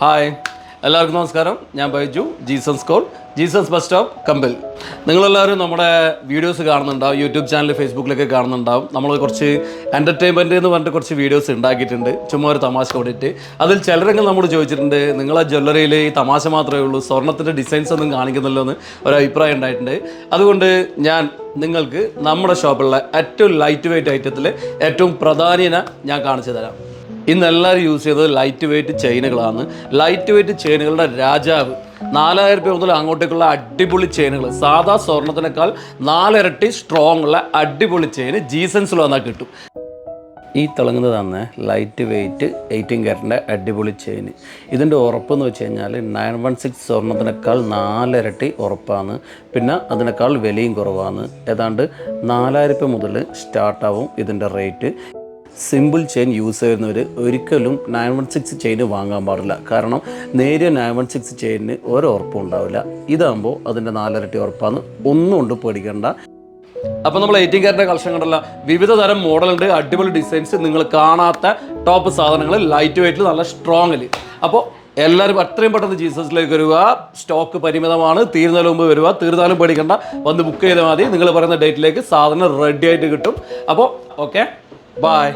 Hi, എല്ലാവർക്കും നമസ്കാരം. ഞാൻ Baiju, Jesus call, Jesus bus stop, compel. നിങ്ങളെല്ലാവരും നമ്മുടെ വീഡിയോസ് കാണുന്നുണ്ടാവും, യൂട്യൂബ് ചാനൽ, ഫേസ്ബുക്കിലൊക്കെ കാണുന്നുണ്ടാവും. നമ്മൾ കുറച്ച് എൻ്റർടൈൻമെൻറ്റ് എന്ന് പറഞ്ഞിട്ട് കുറച്ച് വീഡിയോസ് ഉണ്ടാക്കിയിട്ടുണ്ട്, ചുമ്മാ ഒരു തമാശ കൂടിയിട്ട്. അതിൽ ചിലരെങ്കിലും നമ്മോട് ചോദിച്ചിട്ടുണ്ട്, നിങ്ങളെ ജ്വല്ലറിയിൽ ഈ തമാശ മാത്രമേ ഉള്ളൂ, സ്വർണ്ണത്തിൻ്റെ ഡിസൈൻസ് ഒന്നും കാണിക്കുന്നില്ലോ എന്ന് ഒരു അഭിപ്രായം ഉണ്ടായിട്ടുണ്ട്. അതുകൊണ്ട് ഞാൻ നിങ്ങൾക്ക് നമ്മുടെ ഷോപ്പിലുള്ള ഏറ്റവും ലൈറ്റ് വെയ്റ്റ് ഐറ്റത്തിൽ ഏറ്റവും പ്രധാനീന ഞാൻ കാണിച്ചു തരാം. ഇന്ന് എല്ലാവരും യൂസ് ചെയ്തത് ലൈറ്റ് വെയ്റ്റ് ചെയിനുകളാണ്. ലൈറ്റ് വെയ്റ്റ് ചെയിനുകളുടെ രാജാവ്. 4000 രൂപ മുതൽ അങ്ങോട്ടേക്കുള്ള അടിപൊളി ചെയിനുകൾ, സാധാ സ്വർണ്ണത്തിനേക്കാൾ 4 ഇരട്ടി സ്ട്രോങ് ഉള്ള അടിപൊളി ചെയിൻ ജീസൻസിൽ വന്നാൽ കിട്ടും. ഈ തിളങ്ങുന്നതാണ് ലൈറ്റ് വെയ്റ്റ് 18 കാരറ്റിൻ്റെ അടിപൊളി ചെയിൻ. ഇതിൻ്റെ ഉറപ്പെന്ന് വെച്ച് കഴിഞ്ഞാൽ 916 സ്വർണ്ണത്തിനേക്കാൾ 4 ഇരട്ടി ഉറപ്പാണ്. പിന്നെ അതിനേക്കാൾ വിലയും കുറവാണ്. ഏതാണ്ട് 4000 രൂപ മുതൽ സ്റ്റാർട്ടാവും ഇതിൻ്റെ റേറ്റ്. സിമ്പിൾ ചെയിൻ യൂസ് ചെയ്യുന്നവർ ഒരിക്കലും 916 ചെയിൻ വാങ്ങാൻ പാടില്ല. കാരണം നേരിയ 916 ചെയിനിന് ഒരു ഉറപ്പും ഉണ്ടാവില്ല. ഇതാകുമ്പോൾ അതിൻ്റെ 4 ഇരട്ടി ഉറപ്പാണ്. ഒന്നും കൊണ്ട് പേടിക്കേണ്ട. അപ്പോൾ നമ്മൾ 18 കാരറ്റിൻ്റെ കളക്ഷൻ കണ്ടല്ല, വിവിധ തരം മോഡലുണ്ട്, അടിപൊളി ഡിസൈൻസ്, നിങ്ങൾ കാണാത്ത ടോപ്പ് സാധനങ്ങൾ ലൈറ്റ് വെയ്റ്റിൽ നല്ല സ്ട്രോങ്ങിൽ. അപ്പോൾ എല്ലാവരും എത്രയും പെട്ടെന്ന് ജീസസിലേക്ക് വരിക. സ്റ്റോക്ക് പരിമിതമാണ്, തീരുന്നതിന് മുമ്പ് വരിക. തീർന്നാലും പേടിക്കേണ്ട, വന്ന് ബുക്ക് ചെയ്താൽ മതി. നിങ്ങൾ പറയുന്ന ഡേറ്റിലേക്ക് സാധനം റെഡി ആയിട്ട് കിട്ടും. അപ്പോൾ ഓക്കെ, ബൈ.